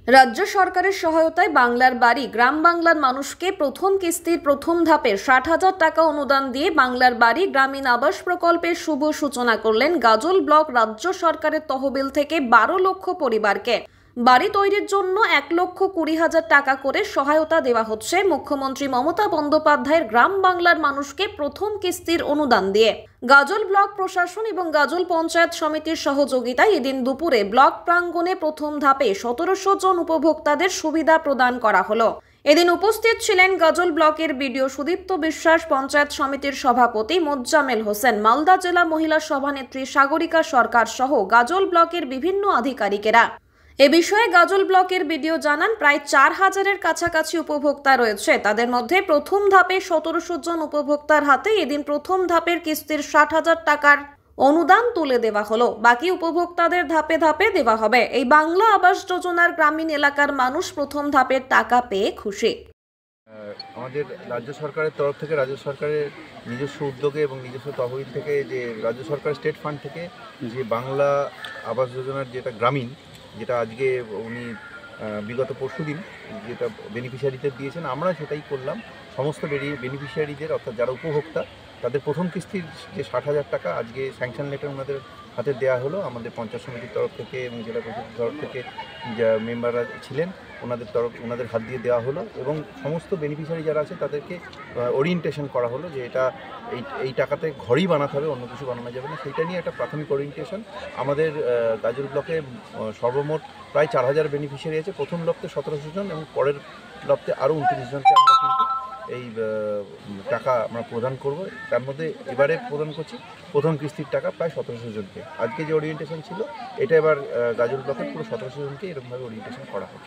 রাজ্য সরকারের সহায়তায় বাংলার বাড়ি গ্রাম বাংলার মানুষকে প্রথম কিস্তির প্রথম ধাপে ৬০,০০০ টাকা অনুদান দিয়ে বাংলার বাড়ি গ্রামীণ আবাস প্রকল্পের শুভ সূচনা করলেন গাজল ব্লক রাজ্য সরকারের তহবিল থেকে ১২ লক্ষ পরিবারকে। বাড়ি তৈরির জন্য ১,২০,০০০ টাকা করে সহায়তা দেওয়া হচ্ছে মুখ্যমন্ত্রী মমতা বন্দ্যোপাধ্যায়ের গ্রাম বাংলার মানুষকে প্রথম কিস্তির অনুদান দিয়ে। গাজল ব্লক প্রশাসন এবং গাজল পঞ্চায়েত সমিতির সহযোগিতায় এদিন দুপুরে ব্লক প্রাঙ্গণে প্রথম ধাপে ১৭০০ জন উপভোক্তাদের সুবিধা প্রদান করা হলো। এদিন উপস্থিত ছিলেন গাজল ব্লকের বিডিও সুদীপ্ত বিশ্বাস, পঞ্চায়েত সমিতির সভাপতি মোজ্জামেল হোসেন, মালদা জেলা মহিলা সভানেত্রী সাগরিকা সরকার সহ গাজল ব্লকের বিভিন্ন আধিকারিকেরা। এ বিষয়ে গাজল ব্লকের বিডিও জানান, প্রায় ৪,০০০-এর কাছাকাছি উপভোক্তা রয়েছে। তাদের মধ্যে প্রথম ধাপে ১৭০০ জন উপভোক্তার হাতে এদিন প্রথম ধাপের কিস্তির ৬০,০০০ টাকার অনুদান তুলে দেওয়া হলো। বাকি উপভোক্তাদের ধাপে ধাপে দেওয়া হবে। এই বাংলা আবাস যোজনার গ্রামীণ এলাকার মানুষ প্রথম ধাপের টাকা পেয়ে খুশি। আমাদের রাজ্য সরকারের তরফ থেকে, রাজ্য সরকারের নিজস্ব উদ্যোগে এবং নিজস্ব তহবিল থেকে, যে রাজ্য সরকার স্টেট ফান্ড থেকে যে বাংলা আবাস যোজনার যেটা গ্রামীণ, যেটা আজকে উনি বিগত পরশুদিন যেটা বেনিফিশিয়ারিদের দিয়েছেন, আমরা সেটাই করলাম। সমস্ত বেনিফিশিয়ারিদের, অর্থাৎ যারা উপভোক্তা, তাদের প্রথম কিস্তির যে ৬০,০০০ টাকা আজকে স্যাংশন লেটার ওনাদের হাতে দেওয়া হলো। আমাদের পঞ্চায়েত সমিতির তরফ থেকে এবং জেলা পরিষদের তরফ থেকে যা মেম্বাররা ছিলেন ওনাদের হাত দিয়ে দেওয়া হলো এবং সমস্ত বেনিফিশিয়ারি যারা আছে তাদেরকে ওরিয়েন্টেশন করা হলো যে এটা এই টাকাতে ঘরই বানাতে হবে, অন্য কিছু বানানো যাবে না। সেইটা নিয়ে একটা প্রাথমিক ওরিয়েন্টেশন। আমাদের গাজল ব্লকে সর্বমোট প্রায় ৪,০০০ বেনিফিশিয়ারি আছে। প্রথম লপ্তে ১৭০০ জন এবং পরের লপ্তে আরও ২৯ জনকে আমরা কিন্তু এই টাকা আমরা প্রদান করব। তার মধ্যে এবারে প্রদান করছি প্রথম কিস্তির টাকা প্রায় ১৭০০ জনকে। আজকে যে ওরিয়েন্টেশন ছিল, এটা এবার গাজল ব্লকের পুরো ১৭০০ জনকে এরকমভাবে ওরিয়েন্টেশন করা হবে।